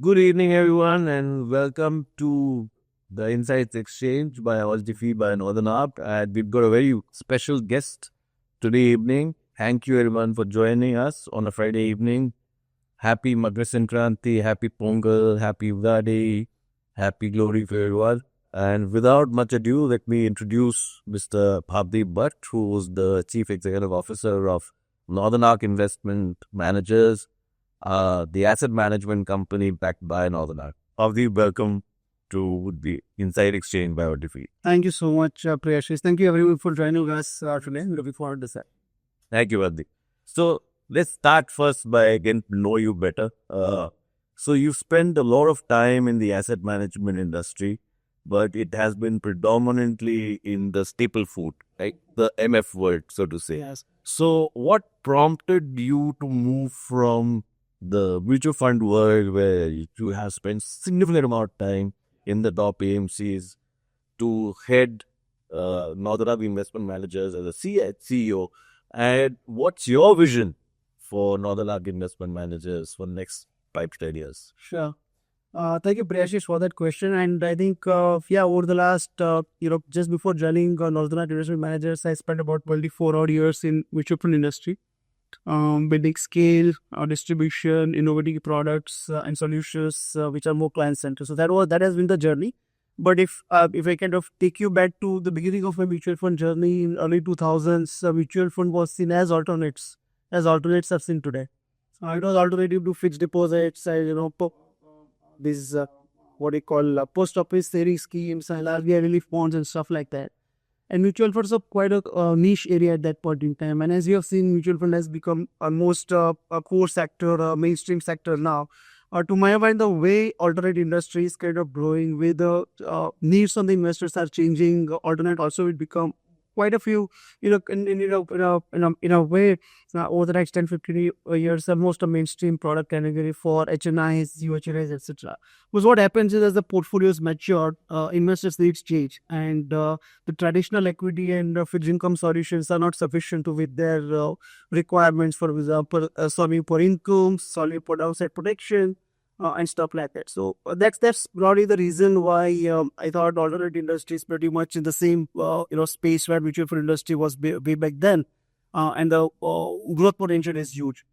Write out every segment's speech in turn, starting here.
Good evening, everyone, and welcome to the Insights Exchange by Altifi by Northern Art. And we've got a very special guest today evening. Thank you, everyone, for joining us on a Friday evening. Happy Makar Sankranti, happy Pongal, happy Ugadi, happy glory for everyone. And without much ado, let me introduce Mr. Bhavdeep Bhatt, who is the Chief Executive Officer of Northern Arc Investment Managers, the asset management company backed by Northern Arc. Bhavdeep, welcome to the Inside Exchange by Altifi. Thank you so much, Priyashish. Thank you everyone for joining us today. Looking forward to that. Thank you, Bhavdeep. So let's start first by getting to know you better. So you've spent a lot of time in the asset management industry, but it has been predominantly in the staple food, right? The MF world, so to say. Yes. So what prompted you to move from the mutual fund world where you have spent significant amount of time in the top AMCs to head Northern Arc Investment Managers as a CEO? And what's your vision for Northern Arc Investment Managers for the next 5 to 10 years? Sure. Thank you, Priyashish, for that question. And I think, over the last, just before joining Northern Arc Investment Managers, I spent about 24 odd years in mutual fund industry, building scale, distribution, innovating products and solutions which are more client centered. So that has been the journey. But if I kind of take you back to the beginning of my mutual fund journey in early 2000s, mutual fund was seen as alternates are seen today. It was alternative to fixed deposits, these what they call post office savings schemes and RBI relief bonds and stuff like that. And mutual funds are quite a niche area at that point in time. And as you have seen, mutual fund has become almost a core sector, a mainstream sector now. To my mind, the way alternate industry is kind of growing, with the needs on the investors are changing, alternate also will become quite a few, in a way, over the next 10, 15 years, almost a mainstream product category for HNIs, UHNIs, etc. Because what happens is, as the portfolios mature, investors needs change, and the traditional equity and fixed income solutions are not sufficient to with their requirements, for example, solving for income, solving for downside protection, and stuff like that. So that's probably the reason why I thought alternate industry is pretty much in the same space where mutual fund industry was way back then, and the growth potential is huge.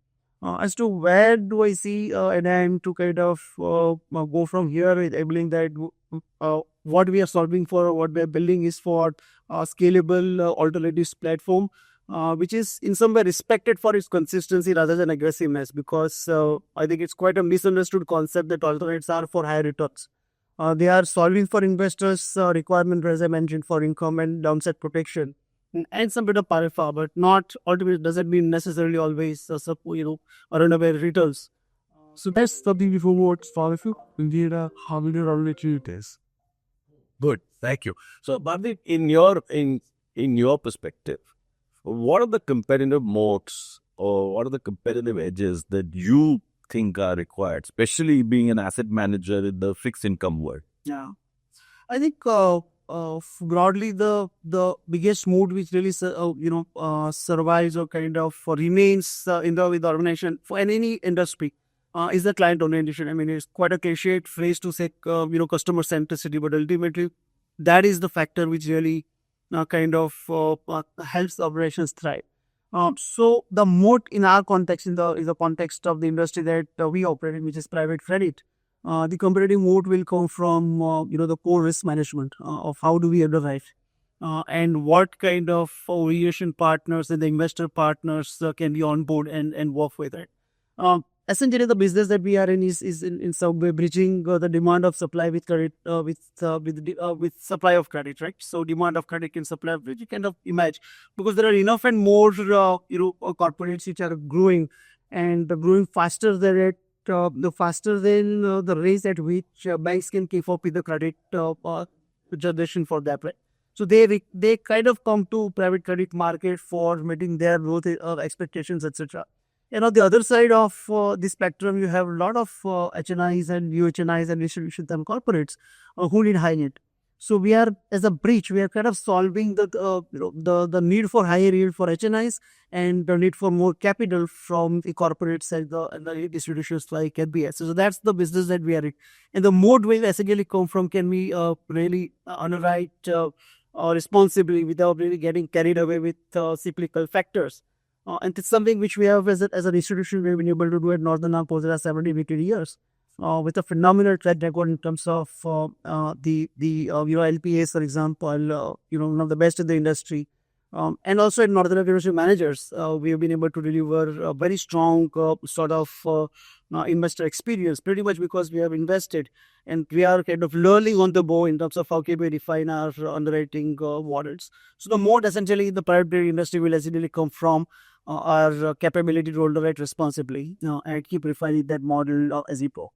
As to where do I see an aim to kind of go from here, I believe that what we are solving for, what we are building is for a scalable alternatives platform, which is in some way respected for its consistency rather than aggressiveness, because I think it's quite a misunderstood concept that alternates are for higher returns. They are solving for investors' requirement, as I mentioned, for income and downside protection, and some bit of alpha, but not ultimately doesn't mean necessarily always runaway returns. So that's something we forward for you. Indeed, how will you relate to this? Good, thank you. So, Bhavdeep, in your perspective, what are the competitive moats or what are the competitive edges that you think are required, especially being an asset manager in the fixed income world? Yeah, I think broadly the biggest mood which really survives or kind of remains in the with the organization for any industry is the client orientation. I mean, it's quite a cliched phrase to say customer centricity, but ultimately that is the factor which really helps operations thrive. So the moat in our context, in the context of the industry that we operate in, which is private credit, the competitive moat will come from the core risk management of how do we underwrite, and what kind of origination partners and the investor partners can be on board and work with it. Essentially, the business that we are in is in some way bridging the demand of supply with credit, with supply of credit, right? So demand of credit can supply, which you kind of imagine, because there are enough and more corporates which are growing, and growing faster than it. The faster than the rate at which banks can keep up with the credit generation for that, right? So they kind of come to private credit market for meeting their growth expectations, etc. And on the other side of the spectrum, you have a lot of HNIs and UHNIs and distribution and corporates who need high net. So we are, as a bridge, we are kind of solving the need for higher yield for HNIs and the need for more capital from the corporates and the institutions like NBS. So that's the business that we are in. And the mode will essentially come from, can we really underwrite responsibly without really getting carried away with cyclical factors. And it's something which we have as an institution, we've been able to do at Northern Arm for the last 70, 80 years. With a phenomenal track record in terms of LPAs, for example, one of the best in the industry, and also at Northern University Managers, we have been able to deliver a very strong investor experience, pretty much because we have invested and we are kind of learning on the go in terms of how can we define our underwriting models. So the mode essentially in the private credit industry will essentially come from our capability to underwrite responsibly and keep refining that model as we go.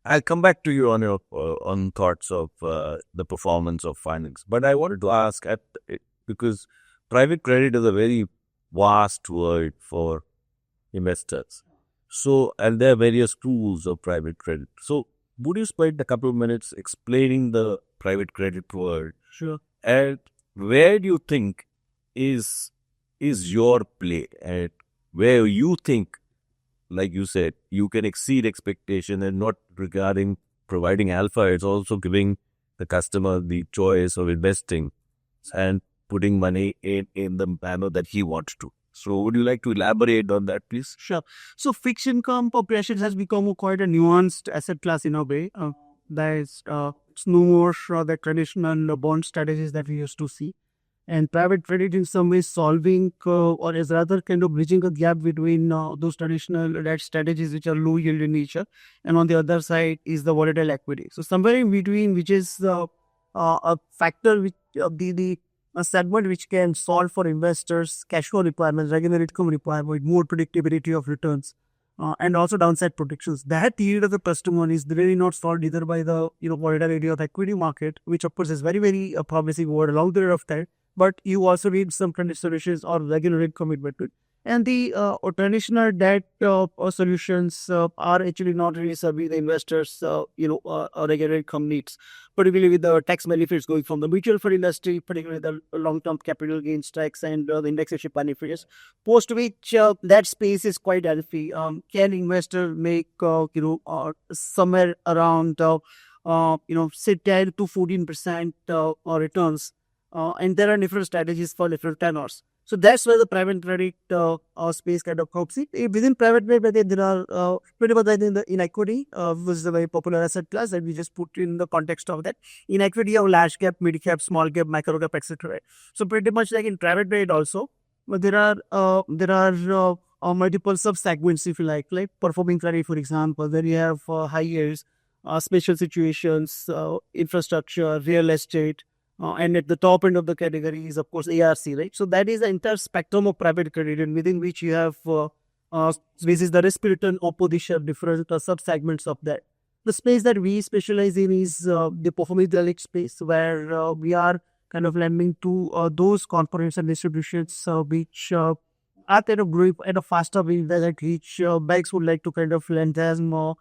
I'll come back to you on your on thoughts of the performance of finance, but I wanted to ask because private credit is a very vast word for investors. So, and there are various tools of private credit. So, would you spend a couple of minutes explaining the private credit word? Sure. And where do you think is your play, and where you think, like you said, you can exceed expectation, and not regarding providing alpha, it's also giving the customer the choice of investing and putting money in the manner that he wants to. So would you like to elaborate on that, please? Sure. So fixed income operations has become quite a nuanced asset class in a way. It's no more the traditional bond strategies that we used to see. And private credit in some ways solving or is rather kind of bridging a gap between those traditional debt strategies which are low yield in nature, and on the other side is the volatile equity. So somewhere in between, which is a factor which the a segment which can solve for investors cash flow requirements, regular income requirement, more predictability of returns, and also downside protections. That yield of the customer is really not solved either by the volatility of the equity market, which of course is very very promising over a long period of time, but you also need some kind of solutions or regular income commitment. And the traditional debt solutions are actually not really serving the investors, regular income needs, particularly with the tax benefits going from the mutual fund industry, particularly the long-term capital gains tax and the indexation benefits, post which that space is quite healthy. Can investor make, somewhere around, say 10 to 14% returns? And there are different strategies for different tenors. So that's where the private credit space kind of comes in. Within private credit, there are pretty much in equity, which is a very popular asset class that we just put in the context of that. In equity, you have large cap, mid cap, small cap, micro cap, etc. So pretty much like in private credit also, but there are multiple sub segments, if you like performing credit, for example, where you have high yields, special situations, infrastructure, real estate. And at the top end of the category is, of course, ARC, right? So that is the entire spectrum of private credit, and within which you have this is the risk return opposition, different sub-segments of that. The space that we specialize in is the performing credit space, where we are kind of lending to those corporates and distributions which are kind of growing at a faster rate than which banks would like to kind of lend them or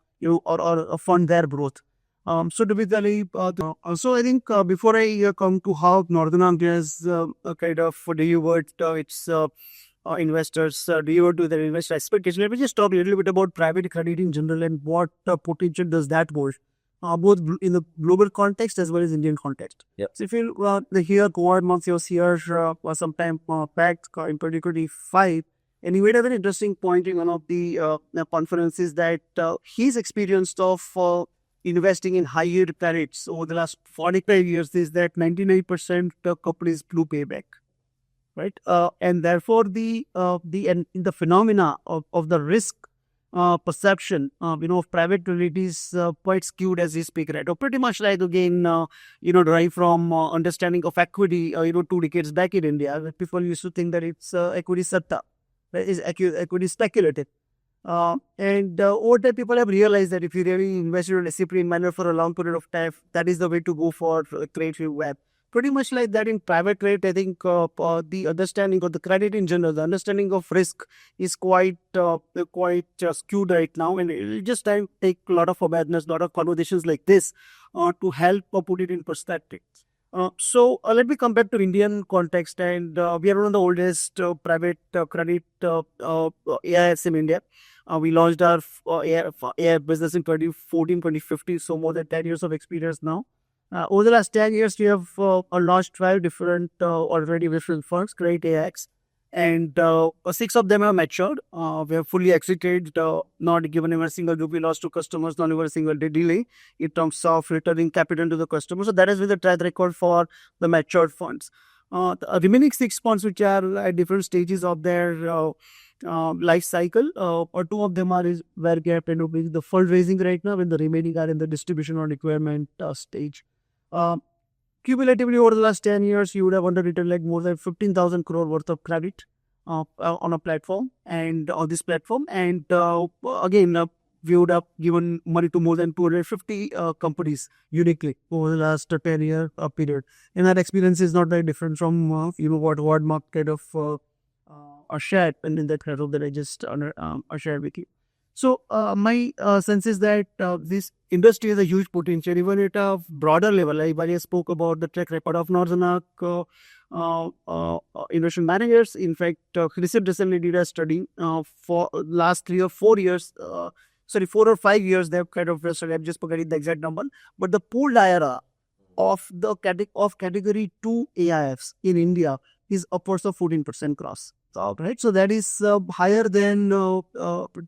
fund their growth. So typically, also I think before I come to how Northern Army has kind of delivered its investors, delivered to their investor expectation, let me just talk a little bit about private credit in general and what potential does that hold, both in the global context as well as Indian context. Yep. So if you hear Goward Month was here sometime back in 2025, and he made a very interesting point in one of the conferences that his experience of investing in high yield credits over the last 45 years is that 99% of companies blew payback, right? And therefore the phenomena of the risk perception, of private credit is quite skewed as we speak, right? Or pretty much like again, derived from understanding of equity, 2 decades back in India, where people used to think that it's equity satta, right? Is equity speculative. And over time, people have realized that if you really invest in a disciplined manner for a long period of time, that is the way to go for creative web. pretty much like that in private credit. I think the understanding of the credit in general, the understanding of risk is quite skewed right now, and it will just take a lot of awareness, a lot of conversations like this to help put it in perspective. Let me come back to Indian context, and we are one of the oldest private credit AIFs in India. We launched our AIF business in 2014, 2015, so more than 10 years of experience now. Over the last 10 years, we have launched 12 different already different funds, great AIX, and 6 of them have matured. We have fully exited, not given even a single rupee loss to customers, not even a single day delay in terms of returning capital to the customer. So that is with the track record for the matured funds. The remaining 6 funds, which are at different stages of their life cycle, or 2 of them are where we are doing the fundraising right now, and the remaining are in the distribution or requirement stage. Cumulatively over the last 10 years, you would have underwritten like more than 15,000 crore worth of credit on a platform and on this platform. And again, we would have given money to more than 250 companies uniquely over the last 10-year period. And that experience is not very different from what Mark kind of shared and in that kind of that I just shared with you. So my sense is that this industry has a huge potential, even at a broader level. I spoke about the track record of Northern Arc investment managers. In fact, recently did a study for last 3 or 4 years. 4 or 5 years, they've kind of studied. I'm just forgetting the exact number, but the pooled IRR of the category 2 AIFs in India is upwards of 14% cross. Right, so that is higher than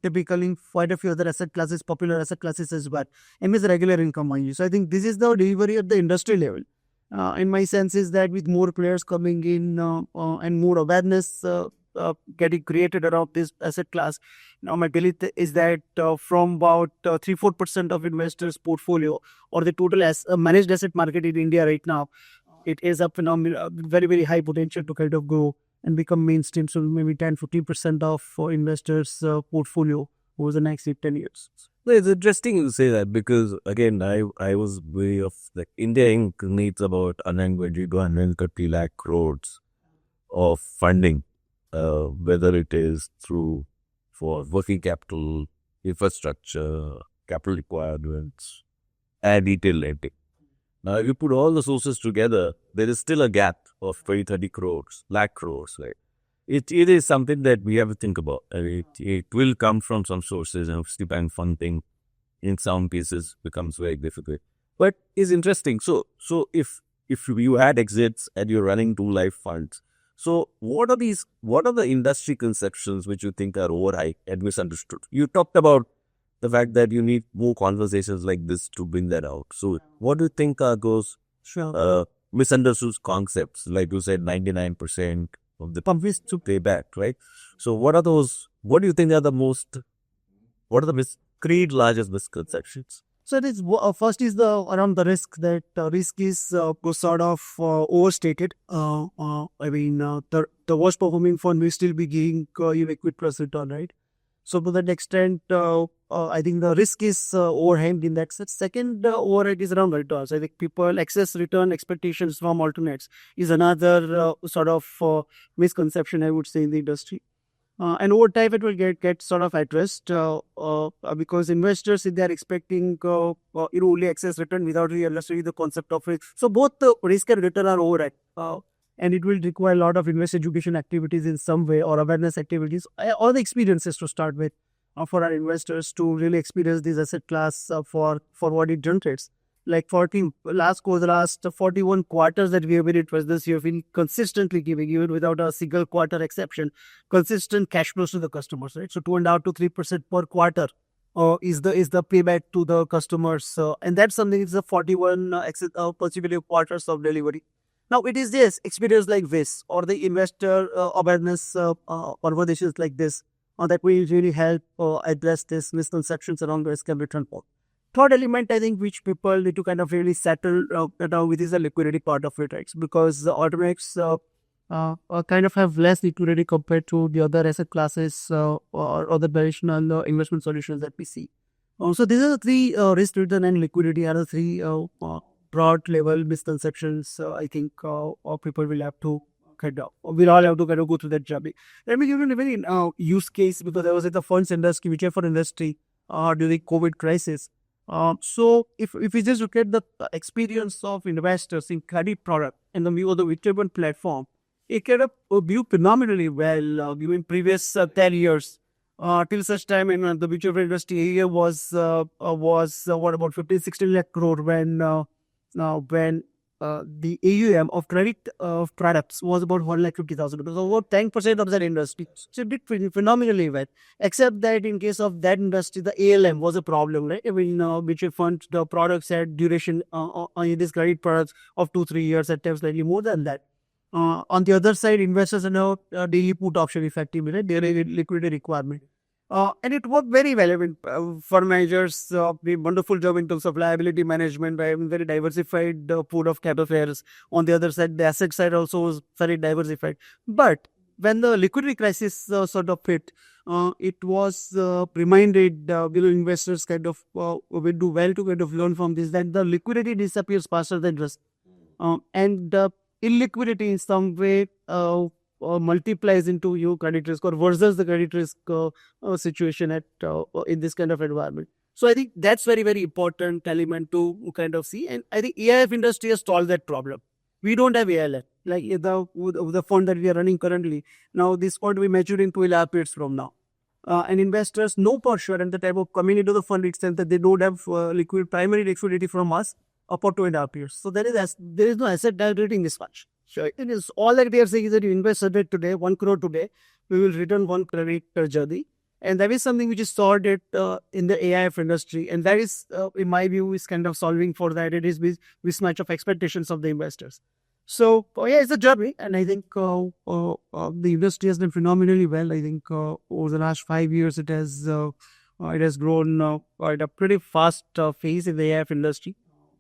typically quite a few other asset classes, popular asset classes as well, and is regular income money. So I think this is the delivery at the industry level. And my sense is that with more players coming in and more awareness getting created around this asset class, now my belief is that from about 3-4% of investors' portfolio or the total managed asset market in India right now, it is a phenomenal, very, very high potential to kind of grow and become mainstream. So maybe 10-15% of investors' portfolio over the next 10 years. It's interesting you say that because again, I was way of like India Inc. needs about 120 to 130 lakh crores of funding, whether it is through for working capital, infrastructure, capital requirements, and retail lending. Now, if you put all the sources together, there is still a gap of 20-30 crores, lakh crores, right? It is something that we have to think about. It will come from some sources, and obviously bank funding in some cases becomes very difficult. But it's interesting. So if you had exits and you're running 2 life funds, so what are the industry conceptions which you think are overhyped and misunderstood? You talked about the fact that you need more conversations like this to bring that out. So what do you think are those misunderstood concepts? Like you said, 99% of the companies to pay back, right? So what are those? What do you think are the most? What are the largest misconceptions? So it is first is the around the risk, that risk is sort of overstated. I mean, the worst performing fund will still be giving equity plus return, right? So to that extent, I think the risk is overhanged in that sense. Second, overhead is around returns. I think people excess return expectations from alternates is another sort of misconception, I would say, in the industry. And over time, it will get sort of addressed because investors, if they are expecting only excess return without really understanding the concept of risk. So both the risk and return are overhead. And it will require a lot of investor education activities in some way, or awareness activities, or the experiences to start with for our investors to really experience this asset class for what it generates. Like the last 41 quarters that we have been in this year, have been consistently giving, even without a single quarter exception, consistent cash flows to the customers, right? So 2.5 to 3% per quarter is the payback to the customers, and that's something. It's the 41 consecutive quarters of delivery. Now, it is this experience like this, or the investor awareness conversations like this, that will really help address these misconceptions around risk and return. Third element, I think, which people need to kind of really settle with is the liquidity part of it, right? Because the alternates kind of have less liquidity compared to the other asset classes or other traditional investment solutions that we see. So these are the three risk, return, and liquidity are the three broad level misconceptions. I think all people will have to we'll all have to kind of go through that journey. Let me give you a very use case because I was in the funds industry, mutual fund industry during COVID crisis. So if we just look at the experience of investors in credit product and the view of the mutual fund platform, it kind of view phenomenally well during previous 10 years. Till such time in the mutual fund industry area was what about 15, 16 lakh crore when the AUM of credit products was about 1,50,000 rupees, so about 10% of that industry. So it did phenomenally well. Except that in case of that industry, the ALM was a problem, right? I mean, mutual fund the products had duration on these credit products of 2-3 years, at times slightly more than that. On the other side, investors are now daily put option effectively, right? Their liquidity requirement. And it worked very well. I mean, fund managers did wonderful job in terms of liability management by having very diversified pool of capital players. On the other side, the asset side also was very diversified. But when the liquidity crisis sort of hit, it was reminded investors kind of will do well to kind of learn from this, that the liquidity disappears faster than risk. And illiquidity in some way multiplies into your credit risk or worsens the credit risk situation at in this kind of environment. So I think that's very, very important element to kind of see. And I think AIF industry has solved that problem. We don't have ALF. Like the fund that we are running currently. Now this fund we mature in 12 periods from now. And investors know for sure and the type of coming into the fund itself that they don't have primary liquidity from us up for 2.5 years. So there is no asset liability mismatch. Sure. It is all that they are saying is that you invest 100 today, 1 crore today, we will return 1 credit per journey. And that is something which is sorted in the AIF industry. And that is, in my view, is kind of solving for that. It is mismatch of expectations of the investors. So, yeah, it's a journey. And I think the industry has done phenomenally well. I think over the last 5 years, it has grown at a pretty fast phase in the AIF industry.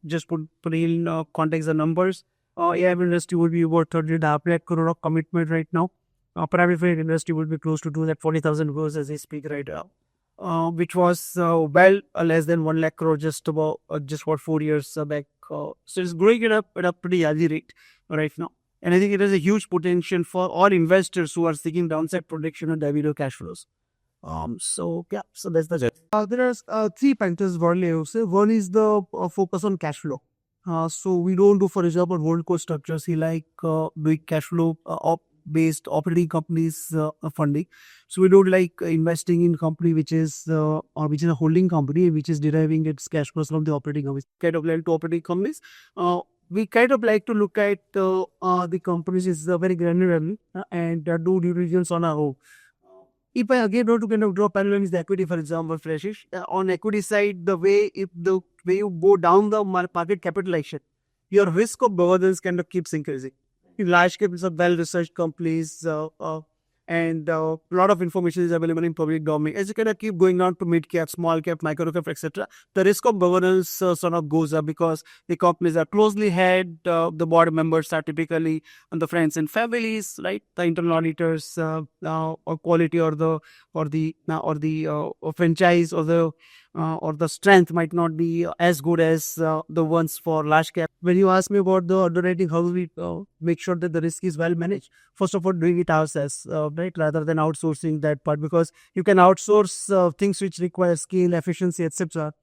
Just put in context the numbers. AIF industry would be about 30.5 lakh crore of commitment right now. Private freight industry would be close to 240,000 crores as I speak right now, which was well less than 1 lakh crore just for 4 years back. So it's growing at a pretty healthy rate right now. And I think it has a huge potential for all investors who are seeking downside protection and dividend cash flows. So that's the journey. There are 3 factors broadly I would say. One is the focus on cash flow. So we don't do, for example, holdco structures. We like doing cash flow based operating companies funding. So we don't like investing in company which is a holding company which is deriving its cash flows from the operating companies. Kind of like to operating companies. We kind of like to look at the companies is very granular and do due diligence on our own. If I again want to kind of draw parallel is the equity, for example, Freshish. On equity side, the way you go down the market capitalization, your risk of governance kind of keeps increasing. In large caps of well-researched companies, and a lot of information is available in public domain. As you kind of keep going down to mid cap, small cap, micro cap, etc., the risk of governance sort of goes up because the companies are closely held. The board members are typically on the friends and families, right? The internal auditors or quality or the franchise or the strength might not be as good as the ones for large cap. When you ask me about the underwriting, how do we make sure that the risk is well managed? First of all, doing it ourselves, right, rather than outsourcing that part, because you can outsource things which require scale, efficiency, etc.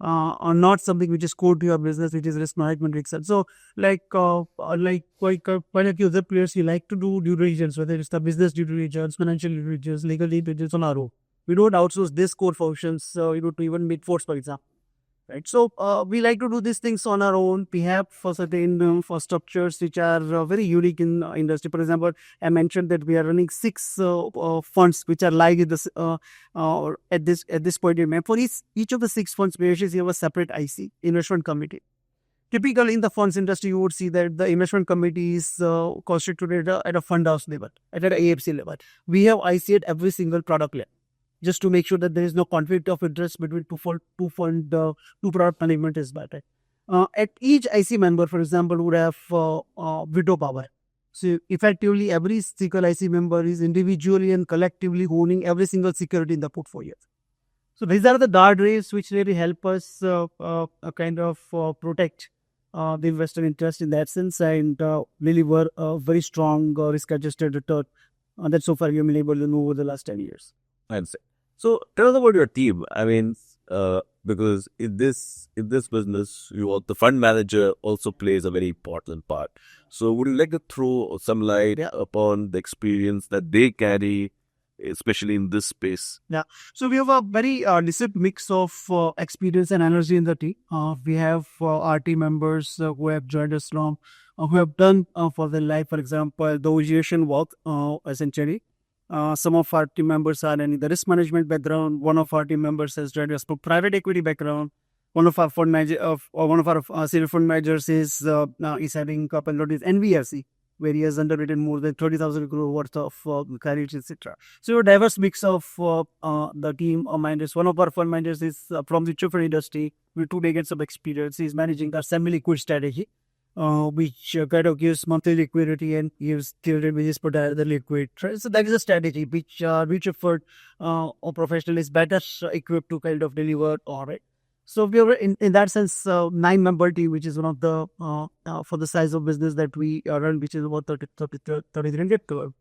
Or not something which is core to your business, which is risk management itself. So, like quite a few other players, you like to do due diligence, whether it's the business due diligence, financial due diligence, legal due diligence on our own. We don't outsource this core functions, to even mid-force, for example. Right. So we like to do these things on our own. We have for certain for structures which are very unique in industry. For example, I mentioned that we are running 6 funds which are live in this at this point in time. For each of the 6 funds, we actually have a separate IC, investment committee. Typically in the funds industry, you would see that the investment committee is constituted at a fund house level, at an AFC level. We have IC at every single product level, just to make sure that there is no conflict of interest between two product management is better. At each IC member, for example, would have veto power. So effectively, every single IC member is individually and collectively owning every single security in the portfolio. So these are the guardrails which really help us kind of protect the investor interest in that sense and deliver a very strong risk-adjusted return that so far we have been able to know over the last 10 years. I understand. So tell us about your team. I mean, because in this business, the fund manager also plays a very important part. So would you like to throw some light upon the experience that they carry, especially in this space? Yeah. So we have a very decent mix of experience and energy in the team. We have our team members who have joined us from, who have done for their life, for example, the origination work, essentially. Some of our team members are in the risk management background. One of our team members has joined us from private equity background. One of our fund manager, or one of our senior fund managers is having couple of this NBFC, where he has underwritten more than 30,000 crore worth of credits, etc. So a diverse mix of the team of managers. One of our fund managers is from the mutual fund industry with 2 decades of experience. He's managing our semi-liquid strategy, which kind of gives monthly liquidity and gives dividend wages per the liquid. Right? So that is a strategy which mutual fund or professional is better equipped to kind of deliver on it. So we are in that sense 9-member team, which is one of the for the size of business that we run, which is about 33 crore,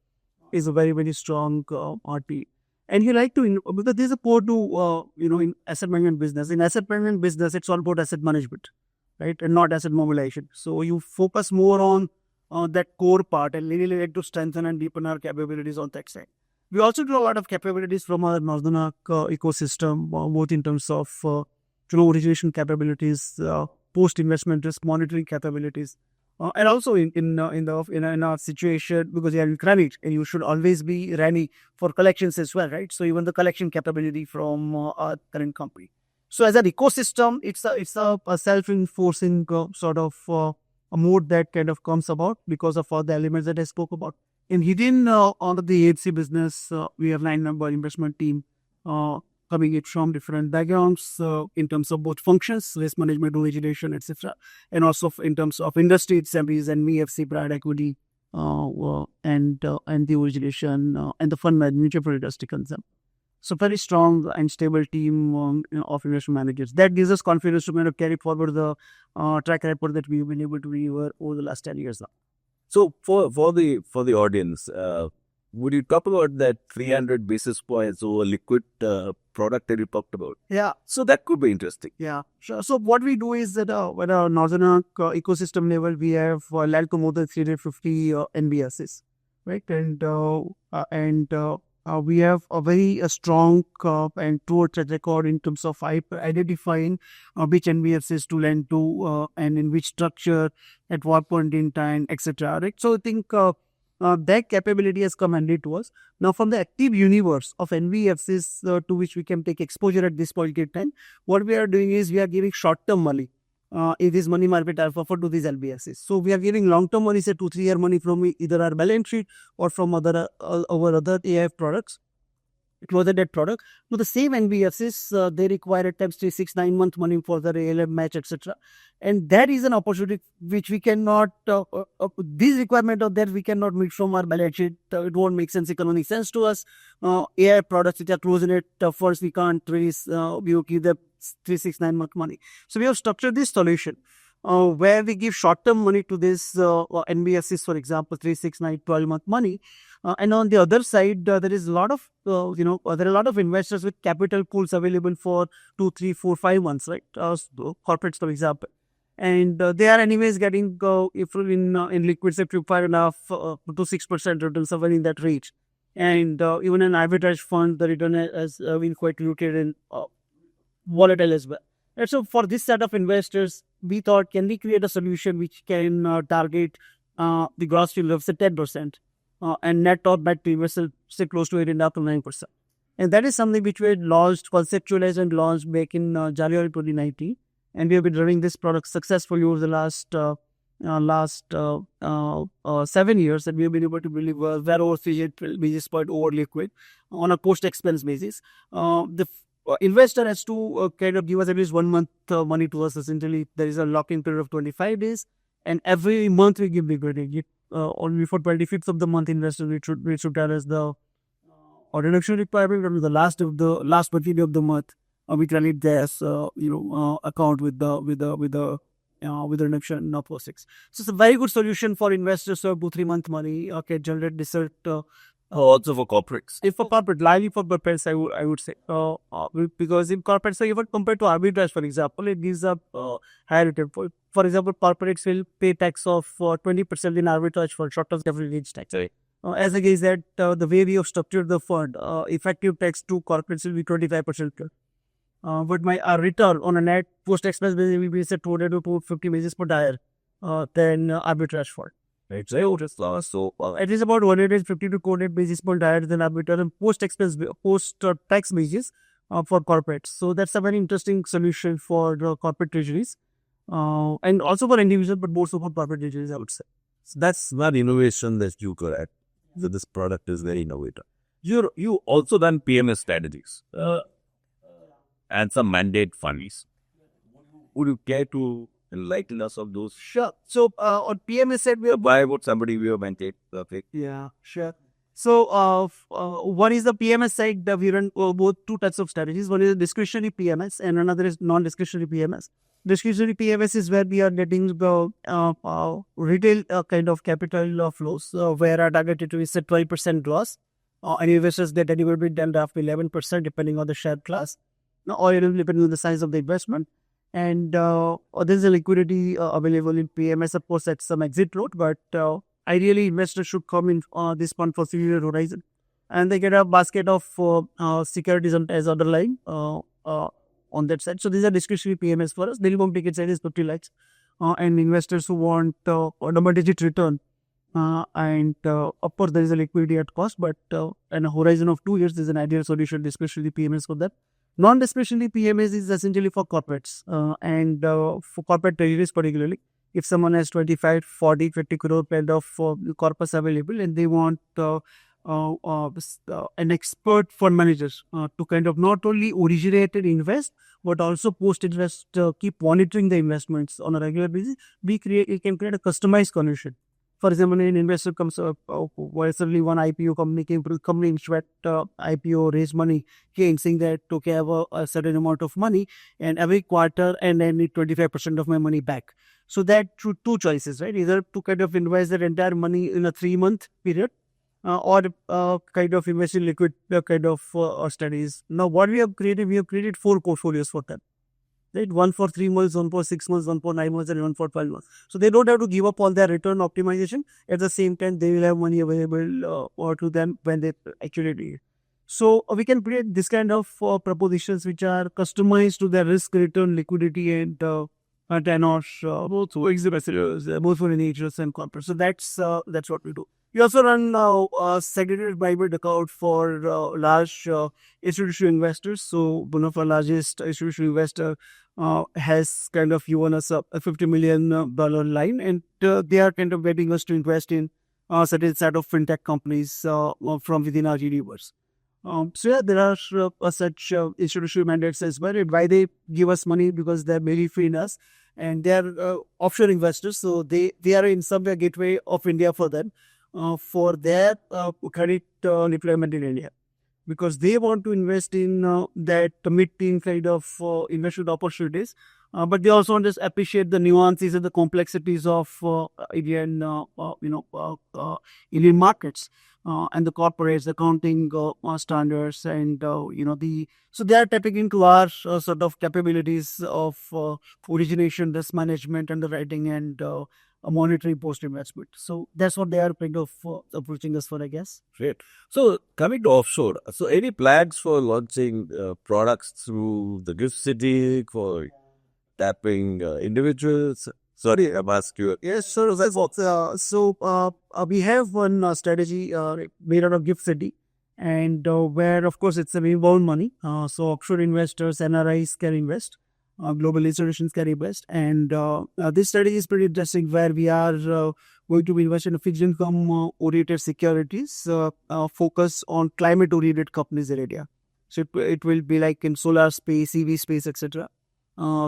is a very very strong RP. And you like to because there's a core to in asset management business. In asset management business, it's all about asset management, right, and not asset mobilization. So you focus more on that core part and really like to strengthen and deepen our capabilities on that side. We also do a lot of capabilities from our Northern Arc ecosystem, both in terms of origination capabilities, post-investment risk monitoring capabilities, and also in our situation, because you are in credit and you should always be ready for collections as well, right? So even the collection capability from our current company. So as an ecosystem, it's a self-enforcing sort of a mode that kind of comes about because of all the elements that I spoke about. And within all of the AHC business, we have 9-member investment team coming in from different backgrounds in terms of both functions, risk management, origination, etc., and also in terms of industry assemblies and VFC, private equity, and the origination and the fund management, mutual fund industry concern. So very strong and stable team of investment managers. That gives us confidence to kind of carry forward the track record that we've been able to deliver over the last 10 years now. So for the audience, would you talk about that 300 basis points over liquid product that you talked about? Yeah. So that could be interesting. Yeah, sure. So what we do is that at our Northern Arc ecosystem level, we have led to more than 350 NBSs, right? And we have a very strong and true track record in terms of identifying which NBFCs to lend to and in which structure, at what point in time, etc. Right? So I think that capability has come handy to us. Now, from the active universe of NBFCs to which we can take exposure at this point in time, what we are doing is we are giving short-term money. If this money market are offered to these NBFCs. So we are giving long-term money, say 2-3 year money from either our balance sheet or from other AIF products. Closer debt product. To the same NBFCs, they require at times 3-6-9 month money for the ALM match, etc. And that is an opportunity which we cannot, this requirement of that we cannot meet from our balance sheet. It won't make sense, economic sense to us. AI products which are closing it first, we can't really, we will give them 3-6-9 month money. So we have structured this solution where we give short-term money to this NBFCs, for example, 3-6-9-12 month money. And on the other side, there is a lot of, there are a lot of investors with capital pools available for 2, 3, 4, 5 months, right? Corporates, for example. And they are anyways getting, if in liquid, say 5.5% to 6% return, somewhere in that range. And even an arbitrage fund, the return has been quite muted and volatile as well. And so for this set of investors, we thought, can we create a solution which can target the gross yield of say 10%? And net or net to investors say close to 8.5% to 9%. And that is something which we had launched, conceptualized and launched back in January 2019. And we have been running this product successfully over the last 7 years, and we have been able to deliver well over 300 basis point over liquid on a post-expense basis. The investor has to kind of give us at least 1 month money to us. Essentially, there is a lock-in period of 25 days, and every month we give liquidity. Only for 25th of the month, investor we should tell us the redemption requirement, and the last 20 of the month we credit their account with the with redemption post 6. So it's a very good solution for investors who have 2-3 month money, can generate desert. Also for corporates. If for corporate, lively for corporates, I would say, because in corporates, so even compared to arbitrage, for example, it gives a higher return. For example, corporates will pay tax of 20% in arbitrage for short-term capital gains tax. Right. As against that, the way we have structured the fund, effective tax to corporates will be 25%. But my return on a net post-expense basis will be say 200 to 250 basis point higher than arbitrage fund. Right. So It is about 150 to 200 basis point higher than arbitrage and post-expense, post-tax basis for corporates. So that's a very interesting solution for the corporate treasuries and also for individuals, but more so for corporate treasuries, I would say. So that's one innovation that you could add. So this product is very innovative. You also done PMS strategies and some mandate funds. Would you care to enlighten us of those? Sure. So on PMS side, we have Why would somebody be a mandate? Perfect. Yeah, sure. So, one is the PMS side. We run both two types of strategies. One is discretionary PMS, and another is non-discretionary PMS. Discretionary PMS is where we are getting the retail kind of capital flows, where our target return is at 12% gross, and investors get anywhere between 10 to 11%, depending on the share class, or depending on the size of the investment. And there's a liquidity available in PMS, of course, at some exit route, but ideally, investors should come in this fund for 3-year horizon, and they get a basket of securities as underlying on that side. So these are discretionary PMS for us. Minimum ticket size is 50 lakhs, and investors who want a double-digit return, and of course there is a liquidity at cost, but in a horizon of 2 years, is an ideal solution. Discretionary PMS for that. Non-discretionary PMS is essentially for corporates and for corporate treasuries particularly. If someone has 25, 40, 50 crore kind of corpus available and they want an expert fund manager to kind of not only originate and invest, but also post-invest, keep monitoring the investments on a regular basis, we can create a customized solution. For example, an investor comes up, suddenly one IPO company sweat IPO, raise money, saying that, okay, I have a certain amount of money and every quarter and I need 25% of my money back. So that through two choices, right? Either to kind of invest their entire money in a 3-month period or kind of invest in liquid kind of studies. Now, what we have created 4 portfolios for them. Right? One for 3 months, one for 6 months, one for 9 months, and one for 12 months. So they don't have to give up all their return optimization. At the same time, they will have money available to them when they actually need it. So we can create this kind of propositions which are customized to their risk, return, liquidity, and tenors, both for exhibitors, both for individuals and corporates. So that's what we do. We also run a segregated private account for large institutional investors. So one of our largest institutional investor has kind of given us a $50 million line, and they are kind of getting us to invest in certain set of fintech companies from within our universe. So yeah, there are such institutional mandates as well. And why they give us money? Because they're believing in us, and they are offshore investors. So they are in some way a gateway of India for them. For their credit deployment in India, because they want to invest in that mid-teen kind of investment opportunities, but they also want to appreciate the nuances and the complexities of Indian, Indian markets and the corporates, accounting standards, and so they are tapping into our sort of capabilities of origination, risk management, underwriting, and monitoring post-investment. So that's what they are kind of approaching us for, I guess. Great. So coming to offshore, so any plans for launching products through the gift city for tapping individuals? Sorry, I'm asking you. Yes, sir. So we have one strategy made out of gift city, and where, of course, it's a inbound money. So offshore investors, NRIs can invest. Global institutions can invest, and this strategy is pretty interesting, where we are going to invest in fixed income oriented securities, focus on climate oriented companies in India. So it will be like in solar space, EV space, etc.,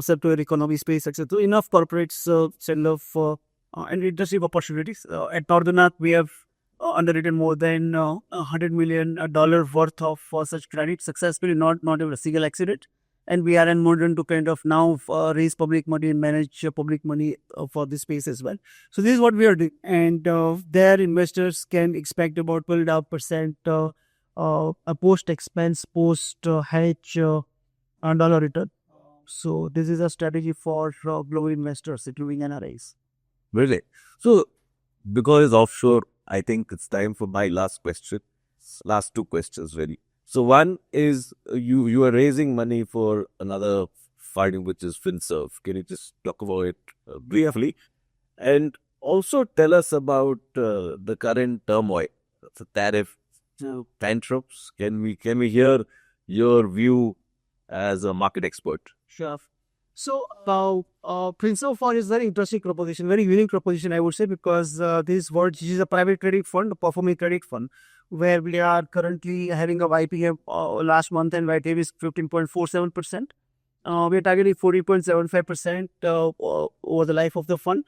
circular economy space, etc. Enough corporates sell off and interesting opportunities. At Northern Arc, we have underwritten more than $100 million worth of such credit successfully, not even a single accident. And we are in modern to kind of now raise public money and manage public money for this space as well. So this is what we are doing, and their investors can expect about 12.5% a post expense, post hedge dollar return. So this is a strategy for global investors, including NRIs. Really? So, because it's offshore, I think it's time for my last question. Last two questions, really. So, one is you are raising money for another fund, which is FinServe. Can you just talk about it briefly? And also tell us about the current turmoil, the tariff tantrums. Can we hear your view as a market expert? Sure. So, Prince of Fund is very interesting proposition, very unique proposition, I would say, because this is a private credit fund, a performing credit fund, where we are currently having a YPM last month, and YTM is 15.47%. We are targeting 40.75% over the life of the fund.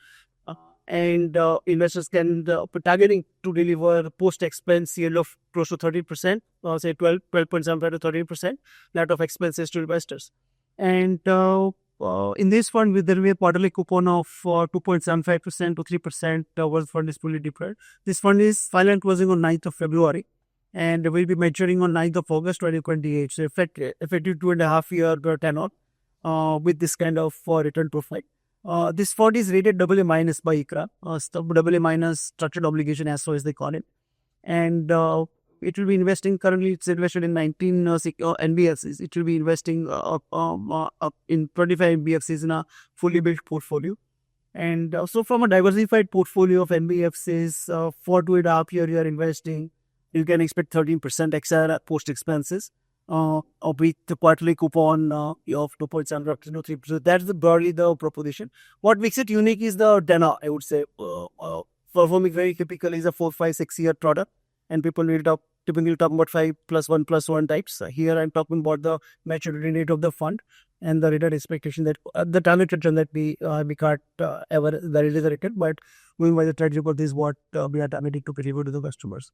And investors can targeting to deliver post-expense yield of close to 30%, say 12.75 to 30% net of expenses to investors. And in this fund, there will be a quarterly coupon of 2.75% to 3% once fund is fully deployed. This fund is final closing on 9th of February and will be maturing on 9th of August 2028. So effective 2.5 year tenor with this kind of return profile. This fund is rated AA minus by ICRA, AA minus structured obligation as so as they call it. And it will be investing, currently it's invested in 19 NBFCs. It will be investing in 25 NBFCs in a fully built portfolio. And so from a diversified portfolio of NBFCs, 4 to 8.5 year you are investing, you can expect 13% XR post expenses. With the quarterly coupon of 2.7 up to 3%. That's broadly the proposition. What makes it unique is the tenor, I would say. Performing very typically is a 4, 5, 6 year product, and people will typically talk about 5+1+1 types. Here I'm talking about the maturity rate of the fund and the return expectation that the target return that we can't ever that it is a return, but going by the track record is what we are targeting to deliver to the customers.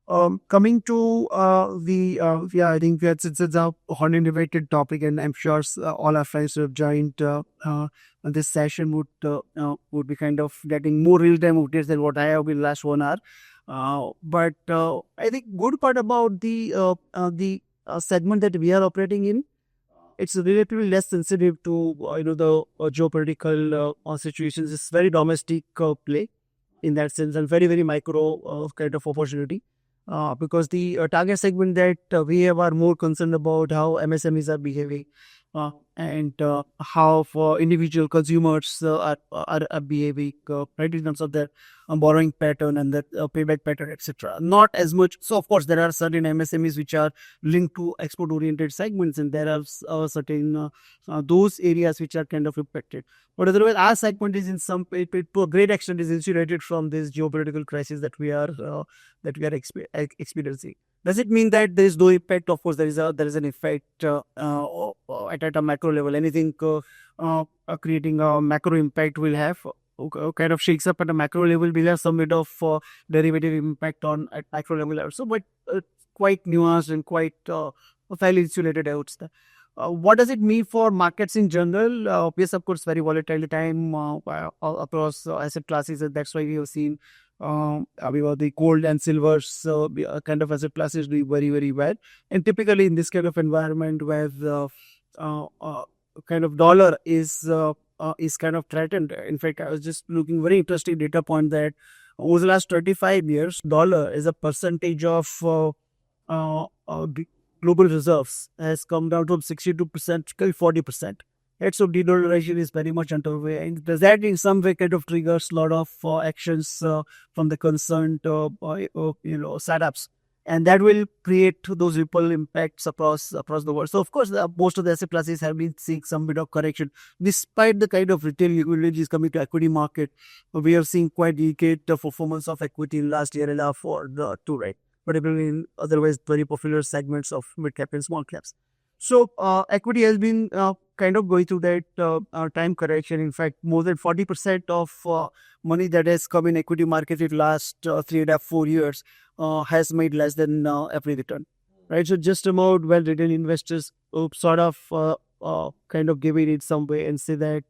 Coming to I think it's a hot and debated topic, and I'm sure all our friends who have joined this session would be kind of getting more real time updates than what I have in the last 1 hour. But I think good part about the segment that we are operating in, it's relatively less sensitive to the geopolitical situations. It's very domestic play in that sense, and very micro kind of opportunity. Because the target segment that we have are more concerned about how MSMEs are behaving and how for individual consumers are behaving, right, in terms of their borrowing pattern and their payback pattern, etc. Not as much. So, of course, there are certain MSMEs which are linked to export-oriented segments, and there are certain those areas which are kind of impacted. But otherwise, our segment is to a great extent is insulated from this geopolitical crisis that we are experiencing. Does it mean that there is no impact? Of course, there is an effect at a macro level. Anything creating a macro impact will have kind of shakes up at a macro level. Will have some bit of derivative impact on at micro level also, but quite nuanced and quite fairly insulated, I would say. What does it mean for markets in general? Yes, of course, very volatile time across asset classes, and that's why we have seen the gold and silvers kind of asset classes doing very well. And typically in this kind of environment where the kind of dollar is kind of threatened. In fact, I was just looking very interesting data point that over the last 35 years, dollar is a percentage of global reserves has come down from 62% to 40%. Right, so de-dollarization is very much underway, and that in some way kind of triggers a lot of actions from the concerned startups, and that will create those ripple impacts across the world. So of course, most of the asset classes have been seeing some bit of correction, despite the kind of retail liquidity is coming to equity market. We have seen quite delicate performance of equity in last year and a half for the two, right, particularly in otherwise very popular segments of mid cap and small caps. So equity has been kind of going through that time correction. In fact, more than 40% of money that has come in equity market in last 3.5-4 years has made less than every return. Right, so just about well retail investors sort of kind of give it some way and say that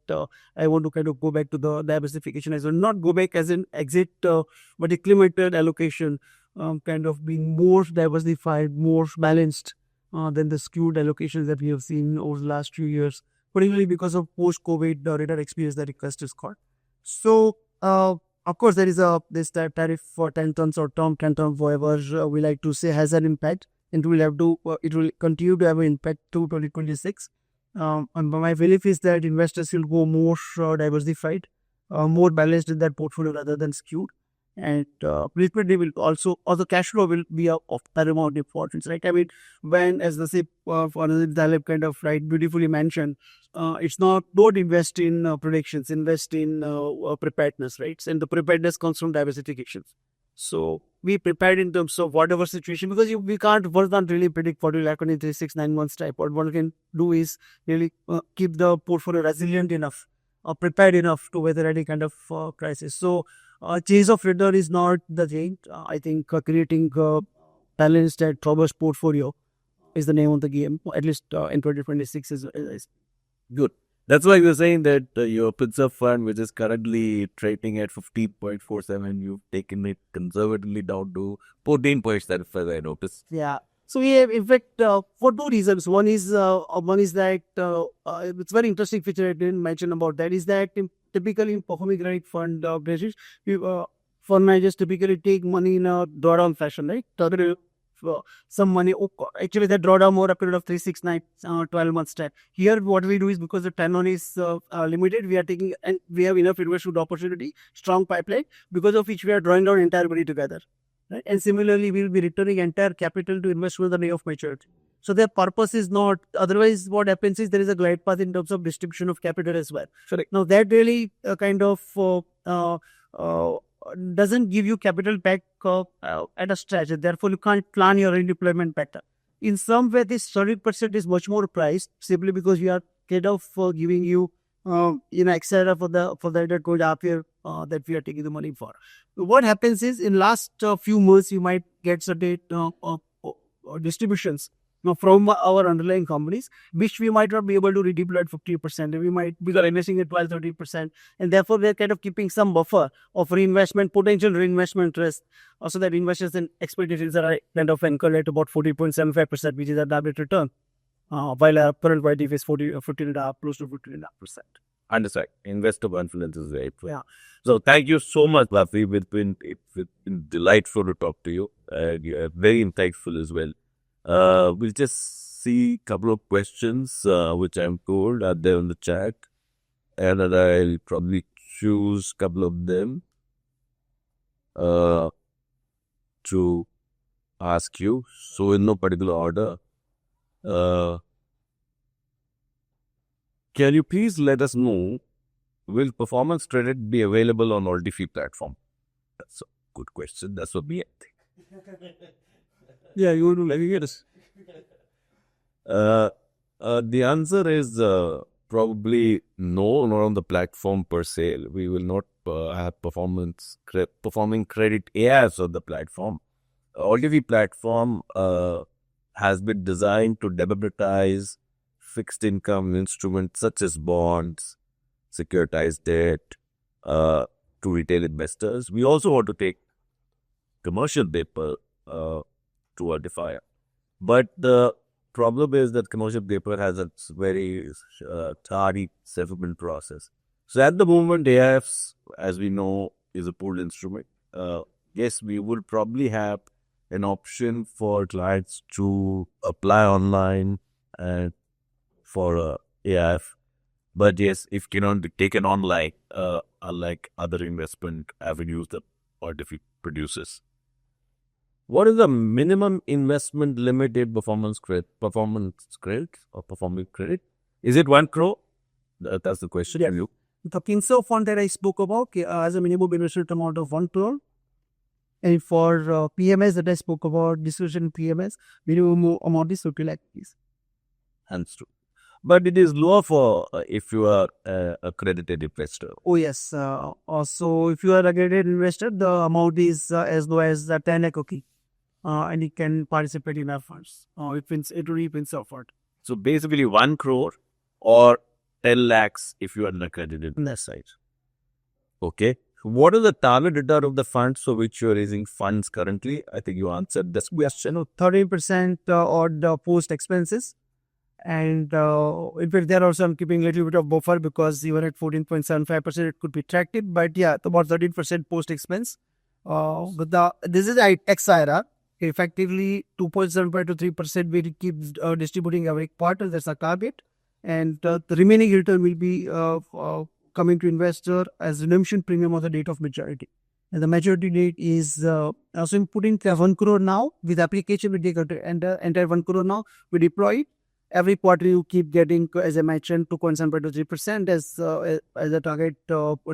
I want to kind of go back to the diversification as well. Not go back as an exit, but implemented allocation, kind of being more diversified, more balanced than the skewed allocations that we have seen over the last few years, particularly because of post-COVID radar experience that request is got. So, of course, there is this tariff for 10 tons or term 10 tons, whatever we like to say, has an impact, and it will continue to have an impact to 2026. And my belief is that investors will go more diversified, more balanced in their portfolio rather than skewed. And liquidity will also cash flow will be of paramount importance, right? I mean, when, as the say, for Dalib kind of right beautifully mentioned, it's not don't invest in predictions, invest in preparedness, right? And the preparedness comes from diversification. So we prepared in terms of whatever situation, because one can't really predict what will happen in 3, 6, 9 months type. What one can do is really keep the portfolio resilient enough, prepared enough to weather any kind of crisis. So chase of return is not the thing. I think creating a balanced and robust portfolio is the name of the game, at least in 2026 is Good. That's why you're saying that your Pizza fund, which is currently trading at 50.47, you've taken it conservatively down to 14.75, I noticed. Yeah. So we have, in fact, for two reasons. One is that it's very interesting feature I didn't mention about that, is that typically in performing credit fund basis, fund managers typically take money in a drawdown fashion, right? Some money, actually they draw down over a period of 3, 6, 9, 12 months time. Here what we do is, because the tenor is limited, we are taking, and we have enough investment opportunity, strong pipeline, because of which we are drawing down entire money together. Right? And similarly, we will be returning entire capital to investors on the day of maturity. So their purpose is not, otherwise what happens is there is a glide path in terms of distribution of capital as well. Correct. Now that really doesn't give you capital back at a stretch. Therefore, you can't plan your redeployment better. In some way, this 30% is much more priced, simply because we are kind of giving you etc. for the good half year that we are taking the money for. What happens is, in last few months, you might get certain distributions from our underlying companies, which we might not be able to redeploy at 50%. We might be investing at 12-13%, and therefore we are kind of keeping some buffer of reinvestment, potential reinvestment risk, so that investors and expectations are kind of anchored at about 40.75%, which is a target return, while our current YTF is 15.5, close to 15.5%. Understand. Investor confidence is very important. Yeah. So thank you so much, Rafi. It's been delightful to talk to you. You're very insightful as well. We'll just see a couple of questions, which I'm told are there in the chat, and I'll probably choose a couple of them to ask you. So in no particular order. Can you please let us know, will performance credit be available on Altifi platform? That's a good question. That's what me think. Yeah, you want to let me get us. The answer is probably no, not on the platform per se. We will not have performing credit AIFs on the platform. Altifi platform has been designed to democratize fixed income instruments such as bonds, securitized debt to retail investors. We also want to take commercial paper to Altifi. But the problem is that commercial paper has a very tardy settlement process. So at the moment, AIFs, as we know, is a pooled instrument. Yes, we would probably have an option for clients to apply online and for AIF. But yes, if cannot be taken online, unlike other investment avenues that Altifi produces. What is the minimum investment limit in performance credit or performing credit? Is it 1 crore? That's the question. Yeah. The Kinso fund that I spoke about has a minimum investment amount of 1 crore. And for PMS that I spoke about, distribution PMS, minimum amount is 50 lakh rupees. Understood. But it is lower for if you are accredited investor. Oh yes. Also, if you are accredited investor, the amount is as low as 10 lakh rupee. And you can participate in our funds. It reaps our fund. So basically 1 crore or 10 lakhs if you are unaccredited on that side. Okay. What is the target return of the funds for which you are raising funds currently? I think you answered this question. 13% on the post expenses. And in fact, there also I'm keeping a little bit of buffer because even at 14.75%, it could be attractive. But yeah, about 13% post expense. This is XIRR. Effectively, 2.75 to 3% we keep distributing every quarter. That's our target. And the remaining return will be coming to investor as redemption premium on the date of maturity. And the maturity date is also in putting 1 crore now with application. We take entire 1 crore now. We deploy it. Every quarter you keep getting, as I mentioned, 2.75 to 3% as a target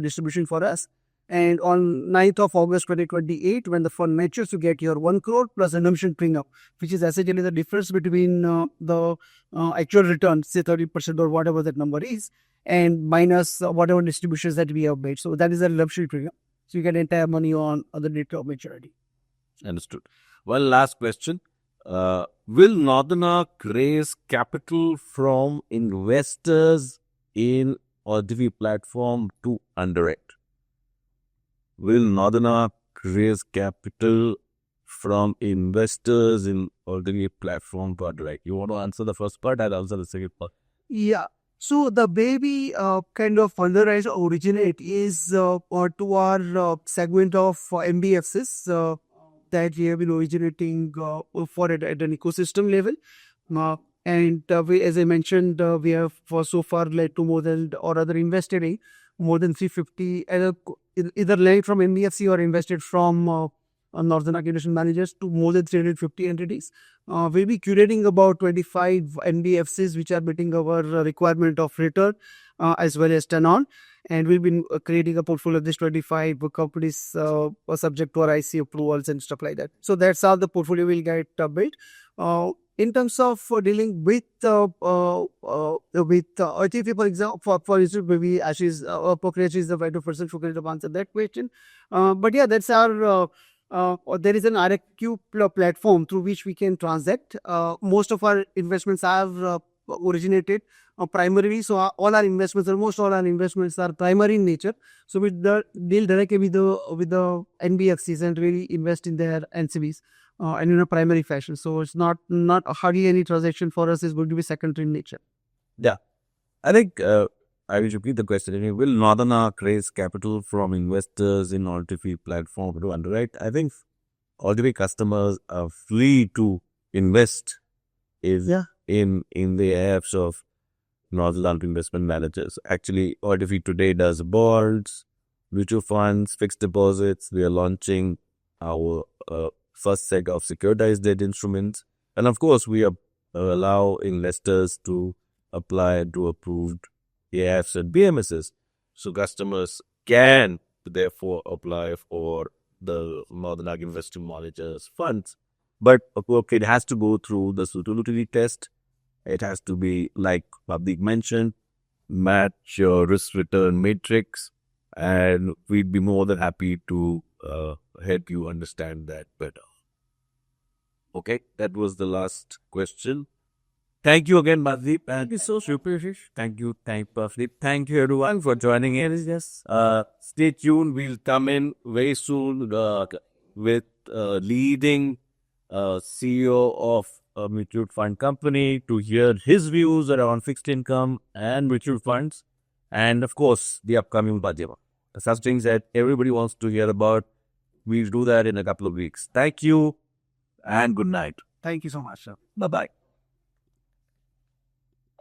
distribution for us. And on 9th of August 2028, when the fund matures, you get your 1 crore plus redemption premium, which is essentially the difference between the actual return, say 30% or whatever that number is, and minus whatever distributions that we have made. So that is the redemption premium. So you get entire money on the date of maturity. Understood. One last question. Will Northern Arc raise capital from investors in Altifi platform to underwrite? Will Northern Arc raise capital from investors in Altifi platform to underwrite? You want to answer the first part? I'll answer the second part. Yeah. So the way we kind of underwrite or originate is to our segment of MBFs that we have been originating for at an ecosystem level. And we, as I mentioned, we have so far led to more than, or rather invested in more than 350, either led from NBFC or invested from Northern Arc Investment Managers to more than 350 entities. We'll be curating about 25 NBFCs which are meeting our requirement of return as well as turn on. And we'll be creating a portfolio of these 25 companies subject to our IC approvals and stuff like that. So that's how the portfolio will get built. In terms of dealing with Altifi, for example, for instance, maybe Ashish or Pokrash is the better person who can answer that question. But yeah, that's our. There is an RFQ platform through which we can transact. Most of our investments are originated primarily. So all our investments, almost all our investments are primary in nature. So we deal directly with the NBFCs and really invest in their NCBs. And in a primary fashion. So it's not hardly any transaction for us is going to be secondary in nature. Yeah. I think I will repeat the question. Will Northern Arc raise capital from investors in Altifi platform to underwrite? I think Altifi customers are free to invest in the AIFs of Northern Arc Investment Managers. Actually, Altifi today does bonds, mutual funds, fixed deposits. We are launching our first set of securitized debt instruments. And of course, we allow investors to apply to approved AIFs and PMSs. So customers can therefore apply for the Northern Arc Investment Managers funds. But of course, it has to go through the suitability test. It has to be, like Pabdik mentioned, match your risk return matrix. And we'd be more than happy to help you understand that better. Okay, that was the last question. Thank you again, Madhip. Thank you so much. Thank you, Pavdeep. Thank you, everyone, for joining in. Stay tuned. We'll come in very soon with leading CEO of a mutual fund company to hear his views around fixed income and mutual funds. And of course, the upcoming budget. Such things that everybody wants to hear about. We'll do that in a couple of weeks. Thank you and good night. Thank you so much, sir. Bye-bye.